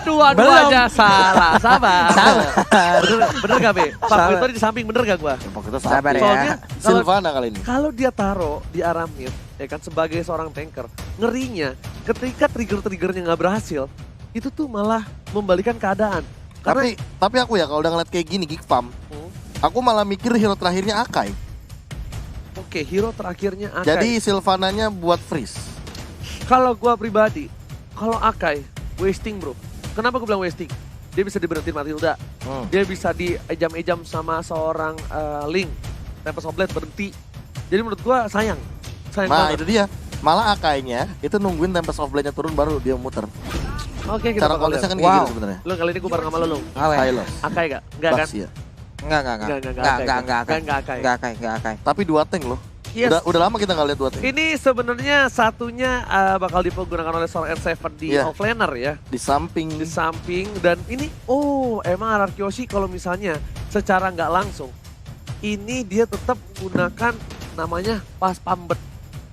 Dua-duanya salah. Sabar. Sabar. Bener gak, Be? Pak Sabar. Victor di samping, bener gak gua? Kita Sabar ya. Soalnya Sylvana kali ini. kalau dia taruh di arah mid, ya kan sebagai seorang tanker, ngerinya ketika trigger-triggernya nggak berhasil, itu tuh malah membalikan keadaan. Karena Tapi aku ya kalau udah ngeliat kayak gini Geek Farm, aku malah mikir hero terakhirnya Akai. oke, hero terakhirnya Akai. Jadi Sylvananya buat freeze. Kalau gua pribadi, kalau Akai wasting bro. Kenapa gua bilang wasting? Dia bisa diberhentiin Matilda. Dia bisa diejam-ejam sama seorang Link. Tempest of Blade berhenti. Jadi menurut gua sayang. Sayang Nah banget. itu dia. Malah Akainya itu nungguin Tempest of Blade-nya turun baru dia muter. Oke, kita Cara bakal kontesnya lihat. kan kayak gitu sebenarnya. Lu kali ini gua bareng sama lu. Awe. Hylos. Akai gak? Enggak kan? Baxia. Enggak Akai. Tapi 2 tank loh. Yes. Udah lama kita nggak lihat 2 tank. Ini sebenarnya satunya bakal dipergunakan oleh seorang R7 di Iya. offlaner ya. Di samping. Di samping dan ini emang RRQ Yoshi kalau misalnya secara nggak langsung ini dia tetap menggunakan namanya pas pambet.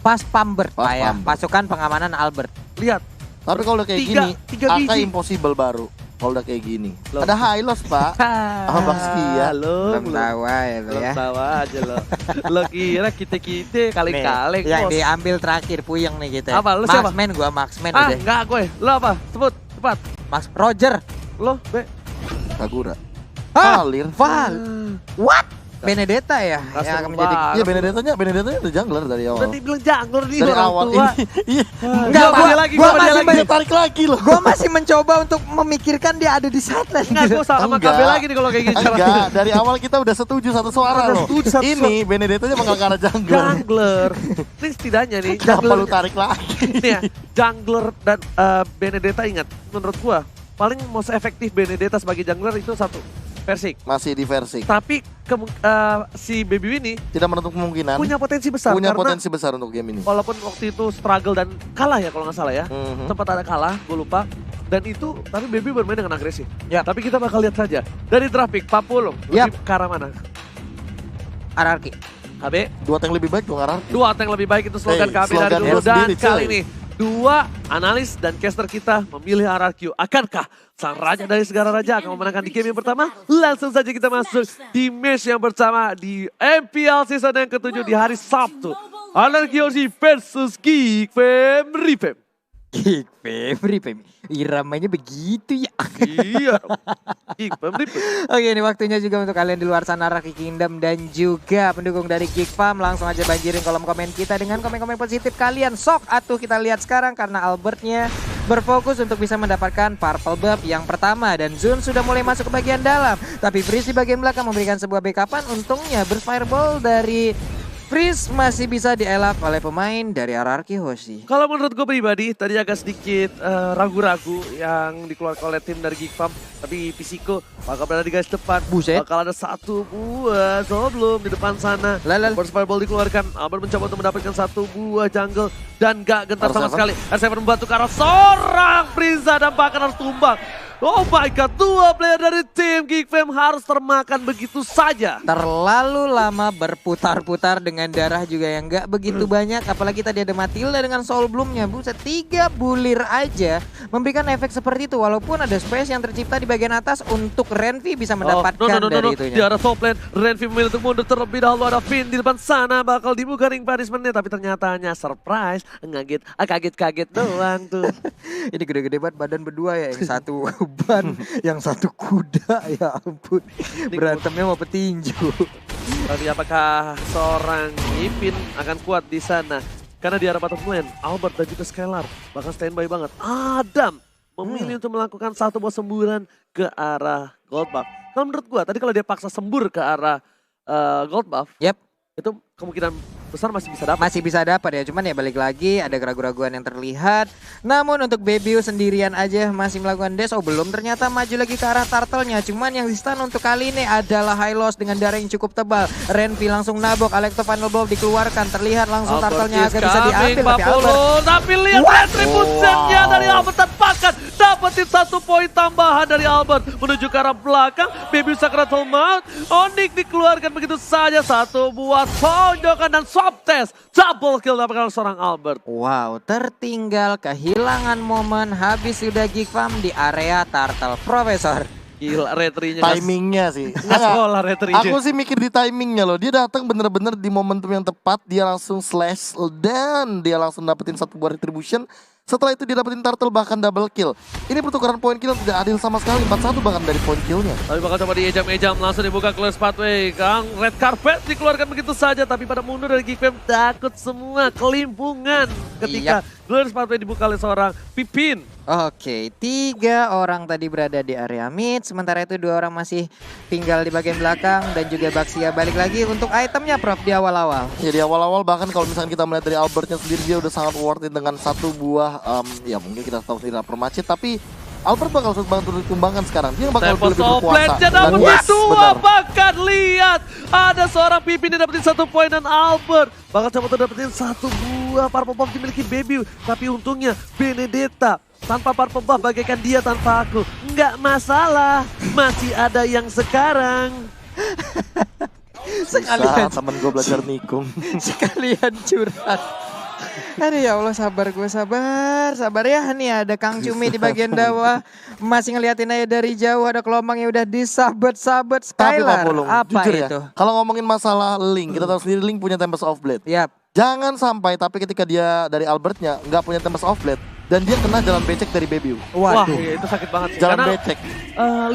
Pas Pambert Pas lah ya. Pambert. Pasukan pengamanan Albert. Lihat, Tapi kalau udah kayak Tiga gini, Akai biji. impossible baru. Kalau udah kayak gini. Loh. Ada Hylos pak. Sama Baxia. Belum tahu ya lo belum ya. tahu aja lo. Lo kira kita kaleng-kaleng Nih, yang bos. diambil terakhir puyeng nih kita. Apa? Lu siapa? Marksman Ah, udah. enggak gue. Lo apa? Sebut, cepat. Max Roger. Lo, Be. Kagura. Ah, Valir. Val. What? Benedetta ya Kasian yang akan menjadi banget. Iya Benedettanya udah jungler dari awal. Berarti bilang janggur nih Dari orang awal tua. ini. Iya. Enggak, Gua dia lagi, gua gua dia masih lagi. Dia tarik lagi loh. Gue masih mencoba untuk memikirkan dia ada di sideline. Enggak, gue sama Enggak. KB lagi nih kalau kayak gitu. Enggak, dari awal kita udah setuju satu suara Udah loh. setuju satu Ini Benedettanya bakal karena jungler. Jungler. Ini setidaknya nih, Kenapa jungler. lu tarik lagi? Nih ya, jungler dan Benedetta ingat, menurut gua paling most efektif Benedetta sebagai jungler itu satu, Versik. Masih di versi. Tapi si Baby ini Tidak menutup kemungkinan. punya potensi besar Punya karena potensi besar untuk game ini. walaupun waktu itu struggle dan kalah ya kalau nggak salah ya. Mhm. Sempat ada kalah, gue lupa. Dan itu, tapi Baby bermain dengan agresif. Ya. Tapi kita bakal lihat saja. Dari draft pick, Papulung, Yap. lebih ke arah mana? Ararki. KB, 2 tank lebih baik dong Arar. dua tank lebih baik itu slogan KB dari slogan dulu. dia Dan sendiri, kali coy. ini, dua analis dan caster kita memilih RRQ. Akankah sang raja dari segala raja akan memenangkan di game yang pertama? Langsung saja kita masuk di match yang pertama di MPL season yang ke-7 di hari Sabtu. RRQ Yoshi versus Geek Fam Revamp. Geek Fam. Iramanya begitu ya. Iya, Geek Fam Revamp. Oke, ini waktunya juga untuk kalian di luar sana, Raki Kingdom dan juga pendukung dari Geek Farm. Langsung aja banjirin kolom komen kita dengan komen-komen positif kalian. Sok atuh kita lihat sekarang karena Albertnya berfokus untuk bisa mendapatkan purple buff yang pertama. Dan Zun sudah mulai masuk ke bagian dalam. Tapi Freeze di bagian belakang memberikan sebuah backupan. Untungnya burst fireball dari Freeze masih bisa dielak oleh pemain dari RRQ Hoshi. Kalau menurut gue pribadi, tadi agak sedikit ragu-ragu yang dikeluarkan oleh tim dari Geek Farm. Tapi Pisiko bakal berada di garis depan. Buset. Bakal ada satu buah sebelum di depan sana. Lal. Burst Fireball dikeluarkan. Albert mencoba untuk mendapatkan satu buah jungle. Dan gak gentar sama R7. sekali. R7 membantu ke arah seorang Prinsa dan bahkan harus tumbang. Oh my god, dua player dari tim Geek Fam harus termakan begitu saja. Terlalu lama berputar-putar dengan darah juga yang nggak begitu banyak. Apalagi tadi ada Matilda dengan Soul Bloom-nya. Buset, 3 bulir aja memberikan efek seperti itu. Walaupun ada space yang tercipta di bagian atas untuk Renvi bisa mendapatkan dari itunya. Di arah top lane, Renvi memilih untuk mundur terlebih dahulu. Ada Finn di depan sana bakal dibuka ring punishment-nya. Tapi ternyata hanya surprise, kaget-kaget doang tuh. Ini gede-gede banget badan berdua ya. Yang satu ban, yang satu kuda. Ya ampun, berantemnya mau petinju. Tapi apakah seorang Ipin akan kuat di sana? Karena di arah bottom lane, Albert dan juga Skylar bahkan standby banget. Adam memilih untuk melakukan satu buah semburan ke arah gold buff. Kalau menurut gua, tadi kalau dia paksa sembur ke arah gold buff, Yap, itu kemungkinan besar masih bisa dapat. masih bisa dapat ya. Cuman ya balik lagi ada keraguan-keraguan yang terlihat. Namun untuk Bebiu sendirian aja masih melakukan dash. Oh belum, ternyata maju lagi ke arah turtle-nya. Cuman yang di stun untuk kali ini adalah Hylos dengan darah yang cukup tebal. Renvi langsung nabok, Alecto Final Blow dikeluarkan. Terlihat langsung turtle-nya agak bisa diambil. Tapi Albert, Tapi lihat retribution-nya dari Albert terpakan. dapetin 1 poin tambahan dari Albert. Menuju ke arah belakang, Baby Sacratal Mount. Onyx dikeluarkan begitu saja. 1 buah tonjokan dan swap test. Double kill dapatkan seorang Albert. Wow, tertinggal, kehilangan momen, habis sudah Geek Farm di area Turtle Professor. Gila, retrinya. Timingnya sih. Nggak sekolah retrinya. Aku sih mikir di timingnya loh. Dia datang bener-bener di momentum yang tepat. Dia langsung slash dan dia langsung dapetin 1 buah retribution. Setelah itu dia dapetin turtle bahkan double kill. Ini pertukaran poin kill yang tidak adil sama sekali. 4-1 bahkan dari poin killnya. Tapi bakal coba diejam-ejam, langsung dibuka clear pathway. Kang red carpet dikeluarkan begitu saja. Tapi pada mundur dari Geek Fam takut semua kelimpungan. Ketika clear pathway dibuka oleh seorang Pipin. Oke, 3 orang tadi berada di area mid, sementara itu 2 orang masih tinggal di bagian belakang dan juga Baxia balik lagi untuk itemnya Prof di awal-awal. Ya di awal-awal bahkan kalau misalnya kita melihat dari Albertnya sendiri dia udah sangat worth it dengan 1 buah ya mungkin kita tahu tidak permacet tapi Albert bakal sulit banget untuk dikembangkan sekarang. Dia bakal lebih berkuasa. Dan dapetin 2 bahkan lihat ada seorang Pipin yang dapetin 1 poin dan Albert bakal coba untuk dapetin 1 buah purple buff dimiliki Baby. Tapi untungnya Benedetta tanpa purple buff bagaikan dia tanpa aku. Nggak masalah, masih ada yang sekarang. Sekalian temen gue belajar nikung. Sekalian curhat. Aduh ya Allah, sabar gue, sabar ya. Nih ada Kang Cumi di bagian bawah. Masih ngeliatin aja dari jauh, ada Kelompang yang udah disabet-sabet Skylar. Tapi Pak Apa jujur itu? Ya, kalau ngomongin masalah Link, kita tahu sendiri Link punya Tempest of Blade. Yap. Jangan sampai tapi ketika dia dari Albertnya nggak punya Tempest of Blade dan dia kena jalan becek dari Baby. Wah, Waduh. iya, itu sakit banget sih. Jalan Karena becek.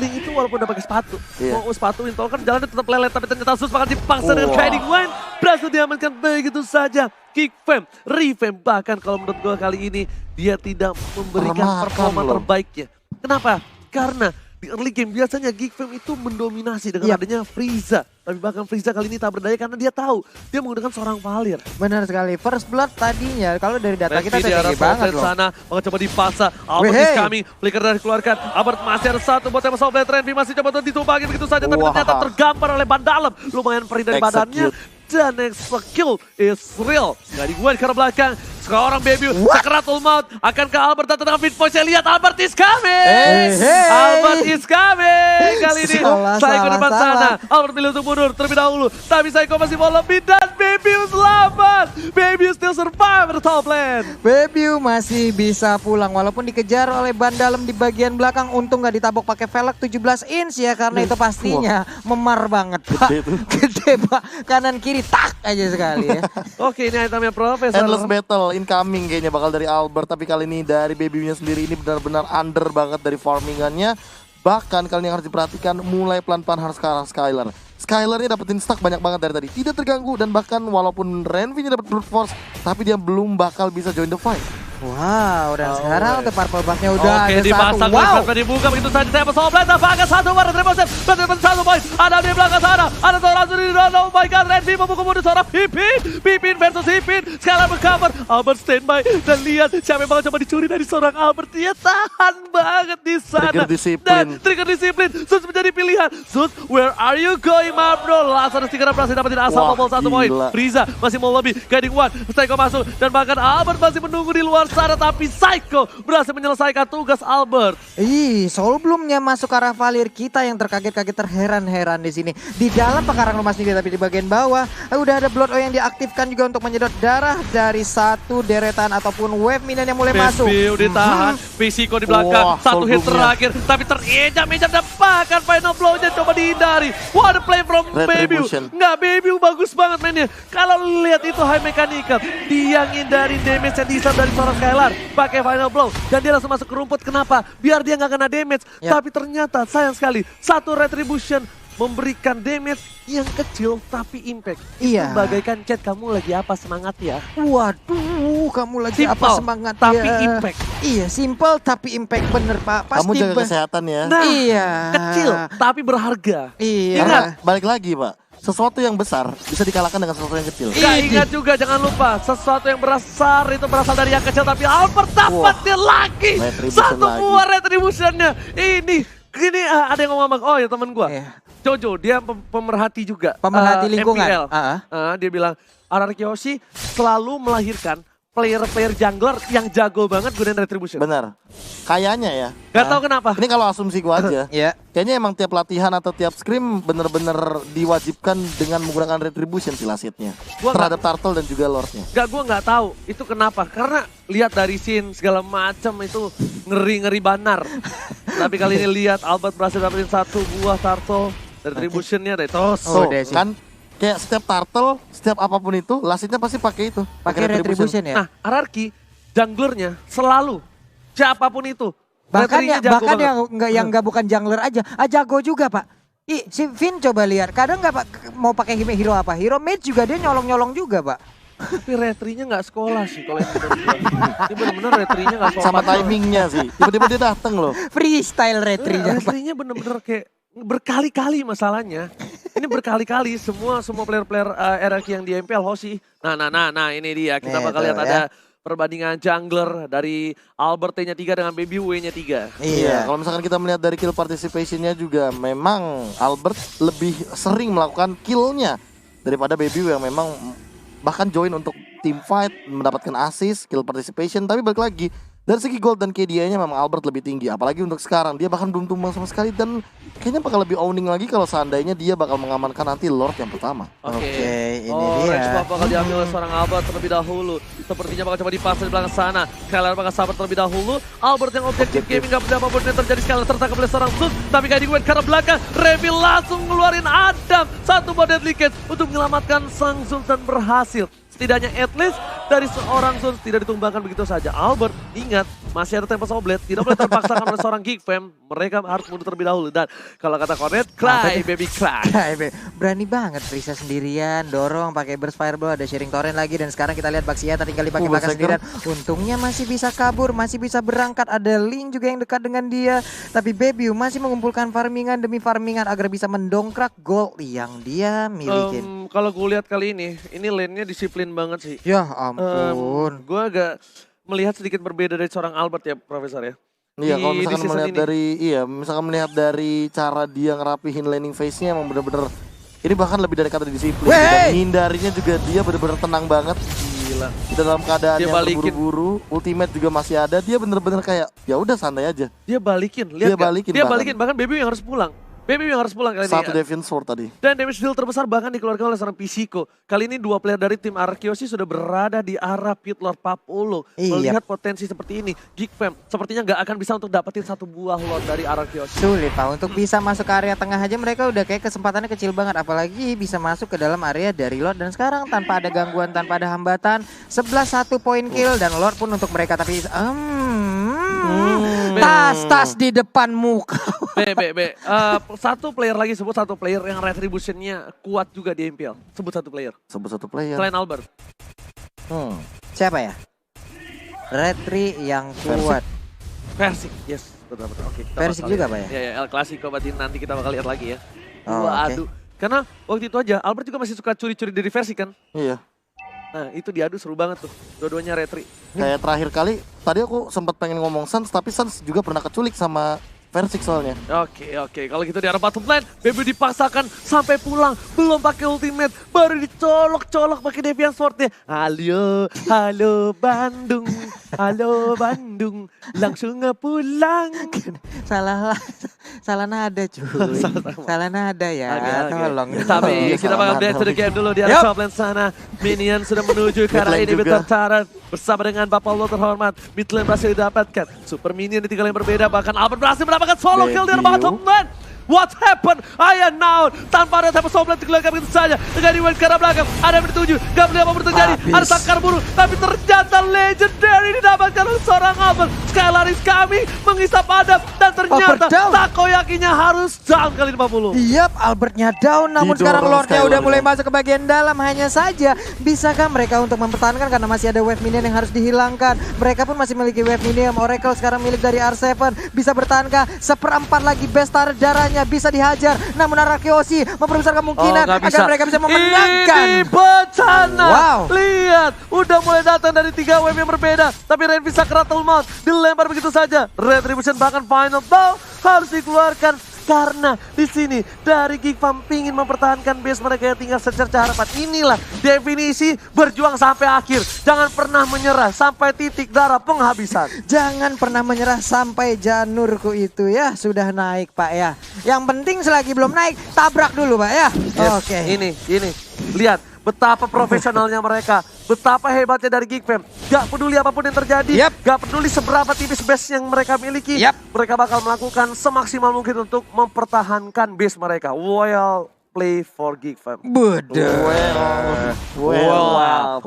Link itu walaupun udah pakai sepatu, Iya. mau sepatu Intol kan jalannya tetap lelet, tapi ternyata Sus bakal dipaksa dengan Guiding Wind. Berhasil diamankan begitu saja. Geek Fam, Revamp bahkan kalau menurut gue kali ini dia tidak memberikan Termakan performa loh. terbaiknya. Kenapa? Karena di early game biasanya Geek Fam itu mendominasi dengan adanya Frieza. Tapi bahkan Frieza kali ini tak berdaya karena dia tahu dia menggunakan seorang Valir. Benar sekali. First Blood tadinya kalau dari data kita Messi di arah tinggi banget loh. sana, bakal coba dipaksa. Albert is coming, flicker dari dikeluarkan. Albert masih ada 1 buat Tempest of Blade. Renvi masih coba untuk ditumpakin begitu saja, tapi Wah. ternyata tergampar oleh ban dalam. Lumayan perih dari badannya. Dan next kill is real. Gak dibuat ke arah belakang. Seorang Baby, Sacratal Mount akan ke Albert datang dengan fit point. Saya lihat Albert is coming. Albert is coming. Kali ini Psycho depan sana. Albert pilih untuk mundur terlebih dahulu. Tapi Psycho masih mau lebih dan Baby selamat. Baby still survive the top lane. Baby masih bisa pulang walaupun dikejar oleh ban dalam di bagian belakang. Untung gak ditabok pakai velg 17 inch ya karena itu pastinya memar banget Pak. Gede Pak. Kanan kiri tak aja sekali ya. Oke, ini itemnya Profesor. Endless battle incoming kayaknya bakal dari Albert. Tapi kali ini dari Baby-nya sendiri ini benar-benar under banget dari farmingannya. Bahkan kali ini yang harus diperhatikan mulai pelan-pelan harus ke arah Skylar. Skylarnya dapetin stack banyak banget dari tadi. Tidak terganggu dan bahkan walaupun Renvi-nya dapat brute force. Tapi dia belum bakal bisa join the fight. Wow, dan sekarang untuk purple buff-nya udah Oke, ada dipasang 1. Wow. dibuka begitu saja. Saya pesawat Blade, apakah 1 warna Tremosep. Dapat 1 poin. Ada di belakang sana. Ada seorang sendiri. Oh my god, Renvi memukul mundur seorang Pipin. Pipin versus Pipin. Sekarang bercover. Albert standby. Dan lihat siapa yang bakal coba dicuri dari seorang Albert. Dia tahan banget di sana. Trigger disiplin. Dan trigger disiplin. Sus menjadi pilihan. Sus, where are you going, my bro? Langsung stiker berhasil dapetin asal Wah, popol 1 poin. gila. Frieza masih mau lebih. Guiding One. Psycho masuk. Dan bahkan Albert masih menunggu di luar sana. Tapi Psycho berhasil menyelesaikan tugas Albert. Sebelumnya masuk ke arah Valir, kita yang terkaget-kaget terheran-heran di sini. Di dalam pekarangan rumah sendiri tapi di bagian bawah udah ada Blood Oil yang diaktifkan juga untuk menyedot darah dari 1 deretan ataupun wave minion yang mulai masuk. Baby ditahan, Pisiko di belakang, Wah, 1 hit sorghumnya. terakhir. Tapi terejam-ejam dan bahkan final blow-nya coba dihindari. What a play from Baby. Retribution. Nggak, Baby bagus banget mainnya. Kalau lihat itu high mechanical, dia ngindarin damage yang dihisap dari seorang Skylar. Pakai final blow dan dia langsung masuk ke rumput. Kenapa? Biar dia nggak kena damage. Ya. Tapi ternyata sayang sekali 1 retribution memberikan damage yang kecil tapi impact. Iya. Itu bagaikan chat, kamu lagi apa semangat ya? Waduh, kamu lagi apa Simple, semangat tapi ya? impact. Iya, simple tapi impact, bener Pak. Pasti Kamu jaga kesehatan ya. Nah, Iya. kecil tapi berharga. Iya. Ingat. Karena balik lagi Pak, sesuatu yang besar bisa dikalahkan dengan sesuatu yang kecil. Gak ingat juga, jangan lupa sesuatu yang besar itu berasal dari yang kecil. Tapi Albert dapat dia lagi Retribution 1 lagi. buah retributionnya. Ini ada yang ngomong, oh ya temen gua. Iya. Jojo, dia pemerhati juga. Pemerhati lingkungan. MPL. Dia bilang, Araki Yoshi selalu melahirkan player-player jungler yang jago banget gunain Retribution. Benar. Kayaknya ya. Gak tahu kenapa. Ini kalau asumsi gua aja. Ya. Kayaknya emang tiap latihan atau tiap scrim bener-bener diwajibkan dengan menggunakan Retribution Silasitnya. Gua Terhadap Turtle dan juga Lordnya. Gue nggak tahu itu kenapa. Karena lihat dari scene segala macam itu ngeri-ngeri banar. Tapi kali ini lihat Albert berhasil dapetin satu buah turtle Retribution-nya dari Tos. Oh, So, deh sih. kan kayak setiap turtle, setiap apapun itu, lasitnya pasti pakai itu. Pakai Retribution ya. Nah, Ararki junglernya selalu siapapun itu. Bahkan Retrinya ya, jago bahkan banget. yang nggak bukan jungler aja, jago juga Pak. Si Vin coba lihat, kadang nggak Pak mau pakai hero apa, hero mage juga dia nyolong-nyolong juga Pak. Tapi retrinya nggak sekolah sih kalau yang menurut gua. Ini bener-bener retrinya nggak sekolah. Sama timingnya sih. Tiba-tiba dia dateng loh. Freestyle retrinya Pak. Retrinya bener-bener kayak berkali-kali masalahnya. Ini berkali-kali semua player-player RRQ yang di MPL Hoshi. Nah ini dia kita Nih, bakal tuh, lihat ada perbandingan jungler dari Albert T-nya 3 dengan Baby W-nya 3. Iya. Kalau misalkan kita melihat dari kill participation-nya juga memang Albert lebih sering melakukan kill-nya daripada Baby yang memang bahkan join untuk team fight, mendapatkan assist, kill participation. Tapi balik lagi, dari segi gold dan KDA-nya memang Albert lebih tinggi. Apalagi untuk sekarang, dia bahkan belum tumbang sama sekali. Dan kayaknya bakal lebih owning lagi kalau seandainya dia bakal mengamankan nanti Lord yang pertama. Oke, ini dia. Range buff bakal diambil oleh seorang Albert terlebih dahulu. Sepertinya bakal coba dipasang di belakang sana. Skylar bakal sabar terlebih dahulu. Albert yang objektif gaming gak berdampak apapun yang terjadi. Skylar tertangkap oleh seorang Zeus. Tapi kayak dibuat ke arah belakang. Reveal langsung ngeluarin Adam. Satu buat Deadly Cage untuk menyelamatkan sang Zeus dan berhasil. Setidaknya at least dari seorang Zeus tidak ditumbangkan begitu saja. Albert ingat masih ada Tempest of Blade. Tidak boleh terpaksakan oleh seorang Geek Fam. Mereka harus mundur terlebih dahulu. Dan kalau kata Cornet, cry baby cry. Berani banget Risa sendirian, dorong pakai burst fireball, ada sharing torrent lagi dan sekarang kita lihat Baxiata tinggal dipakai makan sendirian. Untungnya masih bisa kabur, masih bisa berangkat, ada Link juga yang dekat dengan dia. Tapi Bebiu masih mengumpulkan farmingan demi farmingan agar bisa mendongkrak gold yang dia milikin. Kalau gue lihat kali ini lane-nya disiplin banget sih. Ya ampun. Gue agak melihat sedikit berbeda dari seorang Albert ya Profesor ya. Iya, kalau misalkan season melihat ini. misalkan melihat dari cara dia ngerapihin laning phase-nya emang bener-bener ini bahkan lebih dari kata disiplin. Dan hindarinya juga dia bener-bener tenang banget. Gila. Dalam keadaan Dia yang balikin. terburu-buru, ultimate juga masih ada, dia bener-bener kayak ya udah santai aja. Dia balikin, lihat Dia balikin Dia bahkan. balikin bahkan Baby yang harus pulang. Baby yang harus pulang kali Satu ini. Deviant Sword tadi. Dan damage deal terbesar bahkan dikeluarkan oleh seorang Pisiko. Kali ini dua player dari tim Arkeosi sudah berada di arah Pit Lord Papolo. Iya. Melihat potensi seperti ini, Geek Fam sepertinya nggak akan bisa untuk dapetin satu buah Lord dari Arkeosi. Sulit Pak, untuk bisa masuk ke area tengah aja mereka udah kayak kesempatannya kecil banget. Apalagi bisa masuk ke dalam area dari Lord. Dan sekarang tanpa ada gangguan, tanpa ada hambatan, 11-1 poin kill dan Lord pun untuk mereka. Tapi tas di depan muka. Satu player lagi, sebut satu player yang retributionnya kuat juga di MPL. Sebut satu player. Sebut satu player. Selain Albert. Siapa ya? Retri yang kuat. Persik, yes. Betul-betul. Oke, kita Persik bakal juga lihat. Pak ya? Ya, El Clasico berarti nanti kita bakal lihat lagi ya. Oh, Waduh. Karena waktu itu aja Albert juga masih suka curi-curi dari Persik kan. Iya. Nah itu diadu seru banget tuh. Dua-duanya retri. Kayak terakhir kali, tadi aku sempat pengen ngomong Suns, tapi Suns juga pernah keculik sama Persik soalnya. Oke. Kalau gitu di arah bottom lane, Baby dipaksakan sampai pulang. Belum pakai ultimate, baru dicolok-colok pakai Deviant Sword-nya. Halo Bandung, halo Bandung, langsung pulang. Salah nada cuy. Salah nada ya. Agak. Tolong. Tapi Iya, kita salah bakal nada. back to the game dulu di arah top lane sana. Minion sudah menuju ke arah Mid lane ini juga. Taran bersama dengan Bapak Lo terhormat. Mid lane berhasil didapatkan. Super Minion di 3 lane berbeda. Bahkan Albert berhasil mendapatkan solo kill di arah bottom lane. What happened? Ayah now tanpa ada Tempest of Blade dikeluarkan begitu saja. Dengan di ke arah belakang. Ada yang dituju. Gak boleh apa-apa terjadi. Habis. Ada Sakar buru. Tapi ternyata Legendary didapatkan oleh seorang Albert. Skylar is kami mengisap Adam. Dan ternyata down. Takoyakinya harus down kali 50. Yap, Albertnya down, namun Didorong sekarang Lordnya Skylar udah mulai ya. masuk ke bagian dalam. Hanya saja, bisakah mereka untuk mempertahankan karena masih ada wave minion yang harus dihilangkan. Mereka pun masih memiliki wave minion. Oracle sekarang milik dari R7. Bisa bertahankah? Seperempat lagi Bestar darahnya bisa dihajar. Namun Arakeoshi memperbesar kemungkinan nggak agar mereka bisa memenangkan. Ini bencana. Wow. Lihat, udah mulai datang dari 3 wave yang berbeda. Tapi Ren bisa keratul maut, dilempar begitu saja. Retribution bahkan final bow harus dikeluarkan. Karena di sini dari Geek Farm pingin mempertahankan base mereka yang tinggal secerca harapan. Inilah definisi berjuang sampai akhir. Jangan pernah menyerah sampai titik darah penghabisan. Jangan pernah menyerah sampai janurku itu ya sudah naik Pak ya. Yang penting selagi belum naik tabrak dulu Pak ya. Yes, Oke. Ini, lihat betapa profesionalnya mereka, betapa hebatnya dari Geek Fam. Gak peduli apapun yang terjadi, gak peduli seberapa tipis base yang mereka miliki, mereka bakal melakukan semaksimal mungkin untuk mempertahankan base mereka. Well play for Geek Fam. Betul. Well.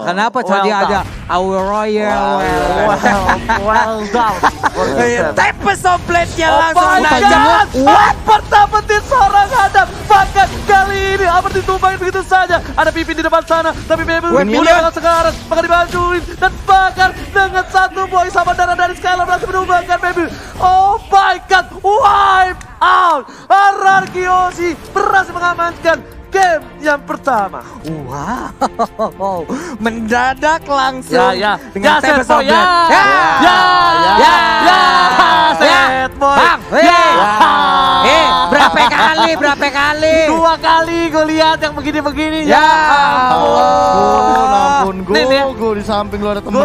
Kenapa tadi ada our royal Well done. Tempest of Blade-nya Oh langsung my tajam. God, Albert dapetin seorang Adam. Bahkan kali ini Albert ditumbangin begitu saja. Ada Pipin di depan sana, tapi Bebel mulai dengan sekarang. Bahkan dibantuin, dan bahkan dengan satu boy sama darah dari Skylar berhasil menumbangkan Bebel. Oh my God, wipe out. Ararkiosi berhasil mengamankan game yang pertama. Wow, mendadak langsung dengan Tempest of Boy, Blade. Set boy. Bang, berapa kali? 2 kali gue lihat yang begini-begini. Ya ampun, go di samping lu ada temen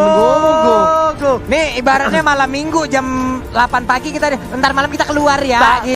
go. Nih ibaratnya malam minggu jam 8 pagi kita ntar malam kita keluar ya.